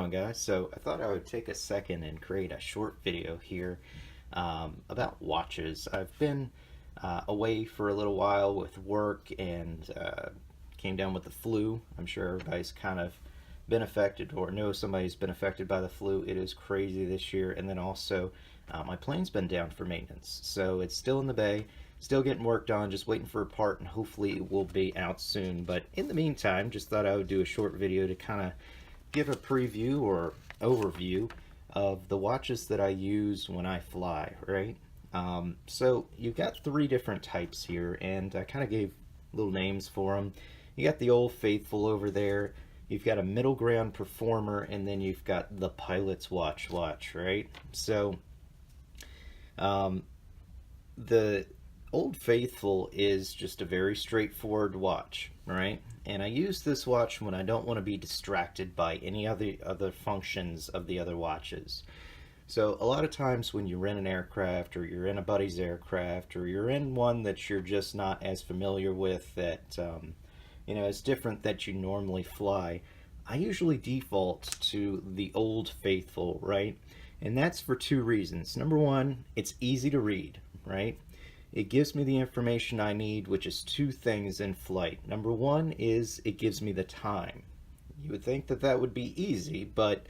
going, guys? So I thought I would take a second and create a short video here about watches. I've been away for a little while with work and came down with the flu. I'm sure everybody's kind of been affected or knows somebody's been affected by the flu. It is crazy this year. And then also my plane's been down for maintenance. So it's still in the bay, still getting work done, just waiting for a part, and hopefully it will be out soon. But in the meantime, just thought I would do a short video to kind of give a preview or overview of the watches that I use when I fly, right? So you've got three different types here, and I kind of gave little names for them. You got the Old Faithful over there, you've got a middle ground performer, and then you've got the pilot's watch, right? So the Old Faithful is just a very straightforward watch, right? And I use this watch when I don't want to be distracted by any other functions of the other watches. So a lot of times when you rent an aircraft, or you're in a buddy's aircraft, or you're in one that you're just not as familiar with, that is different that you normally fly, I usually default to the Old Faithful, right? And that's for two reasons. Number one, it's easy to read, right? It gives me the information I need, which is two things in flight. Number one is it gives me the time. You would think that that would be easy, but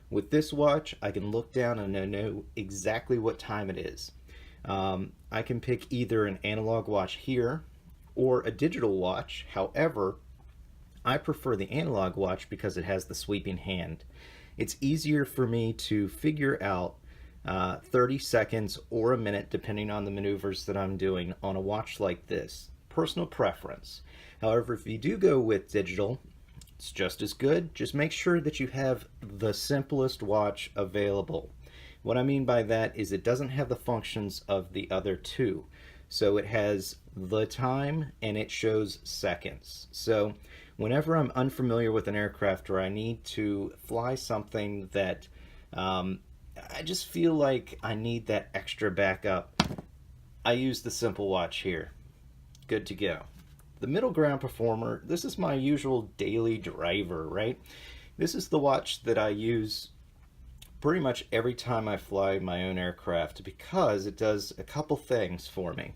with this watch, I can look down and I know exactly what time it is. I can pick either an analog watch here or a digital watch. However, I prefer the analog watch because it has the sweeping hand. It's easier for me to figure out 30 seconds or a minute, depending on the maneuvers that I'm doing on a watch like this. Personal preference. However, if you do go with digital, it's just as good. Just make sure that you have the simplest watch available. What I mean by that is it doesn't have the functions of the other two. So it has the time and it shows seconds. So whenever I'm unfamiliar with an aircraft or I need to fly something that I just feel like I need that extra backup, I use the simple watch here. Good to go. The middle ground performer, this is my usual daily driver, right? This is the watch that I use pretty much every time I fly my own aircraft because it does a couple things for me.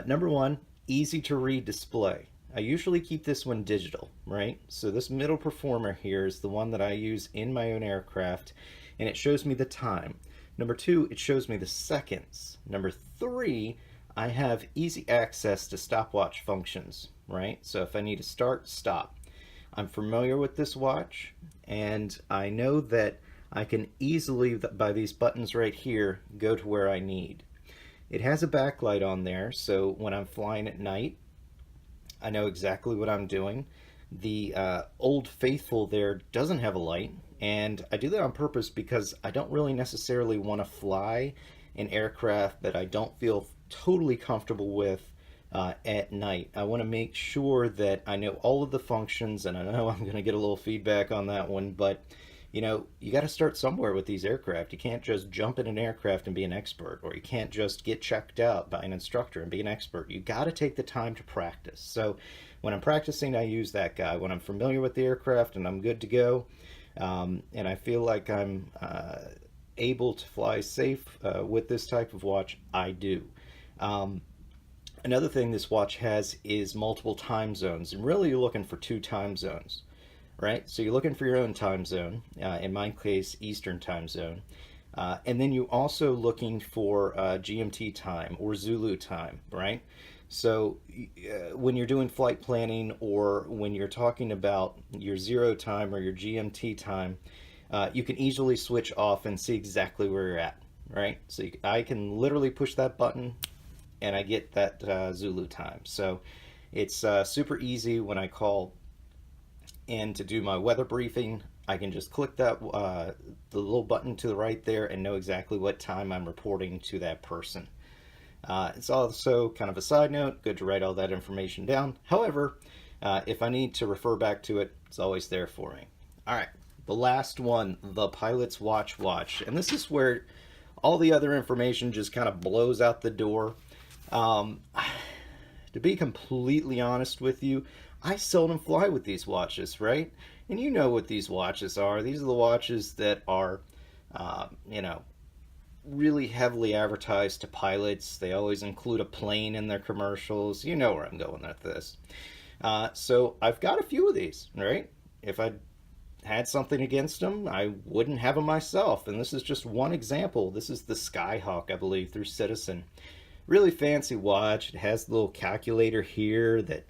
Number one, easy to read display. I usually keep this one digital, right? So this middle performer here is the one that I use in my own aircraft, and it shows me the time. Number two, it shows me the seconds. Number three, I have easy access to stopwatch functions, right? So if I need to start, stop. I'm familiar with this watch, and I know that I can easily, by these buttons right here, go to where I need. It has a backlight on there, so when I'm flying at night, I know exactly what I'm doing. The Old Faithful there doesn't have a light, and I do that on purpose because I don't really necessarily want to fly an aircraft that I don't feel totally comfortable with at night. I want to make sure that I know all of the functions, and I know I'm going to get a little feedback on that one, but you got to start somewhere with these aircraft. You can't just jump in an aircraft and be an expert, or you can't just get checked out by an instructor and be an expert. You got to take the time to practice. So when I'm practicing, I use that guy. When I'm familiar with the aircraft and I'm good to go, and I feel like I'm able to fly safe with this type of watch, I do. Another thing this watch has is multiple time zones, and really you're looking for two time zones. Right? So you're looking for your own time zone, in my case, Eastern time zone. And then you're also looking for GMT time or Zulu time, right? So when you're doing flight planning or when you're talking about your zero time or your GMT time, you can easily switch off and see exactly where you're at, right? So I can literally push that button and I get that Zulu time. So it's super easy when I call and to do my weather briefing. I can just click that the little button to the right there and know exactly what time I'm reporting to that person. It's also kind of a side note, good to write all that information down. However, if I need to refer back to it, it's always there for me. All right, the last one, the pilot's watch. And this is where all the other information just kind of blows out the door. To be completely honest with you, I seldom fly with these watches, right? And you know what these watches are. These are the watches that are, you know, really heavily advertised to pilots. They always include a plane in their commercials. You know where I'm going with this. So I've got a few of these, right? If I had something against them, I wouldn't have them myself. And this is just one example. This is the Skyhawk, I believe, through Citizen. Really fancy watch. It has a little calculator here that,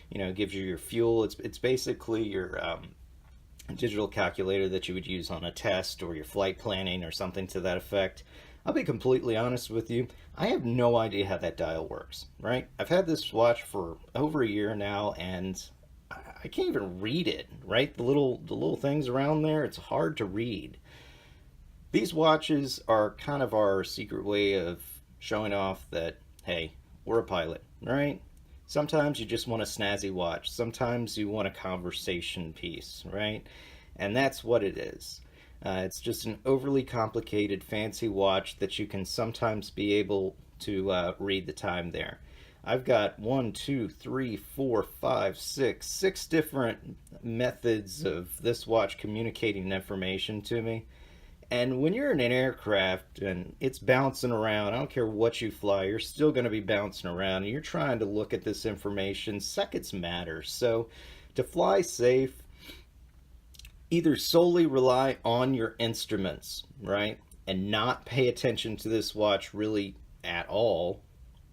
you know, gives you your fuel. It's basically your digital calculator that you would use on a test or your flight planning or something to that effect. I'll be completely honest with you. I have no idea how that dial works, right? I've had this watch for over a year now, and I can't even read it, right? The little things around there, it's hard to read. These watches are kind of our secret way of showing off that, hey, we're a pilot, right? Sometimes you just want a snazzy watch. Sometimes you want a conversation piece, right? And that's what it is. It's just an overly complicated, fancy watch that you can sometimes be able to read the time there. I've got one, two, three, four, five, six different methods of this watch communicating information to me. And when you're in an aircraft and it's bouncing around, I don't care what you fly, you're still going to be bouncing around. And you're trying to look at this information. Seconds matter. So to fly safe, either solely rely on your instruments, right? And not pay attention to this watch really at all,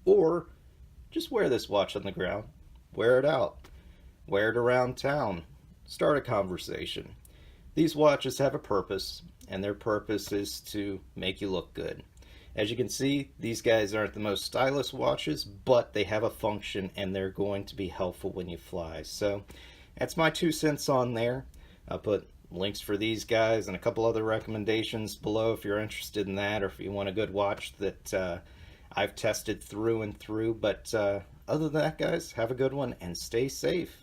or just wear this watch on the ground, wear it out, wear it around town, start a conversation. These watches have a purpose, and their purpose is to make you look good. As you can see, these guys aren't the most stylish watches, but they have a function and they're going to be helpful when you fly. So that's my 2 cents on there. I'll put links for these guys and a couple other recommendations below if you're interested in that, or if you want a good watch that I've tested through and through. But other than that, guys, have a good one and stay safe.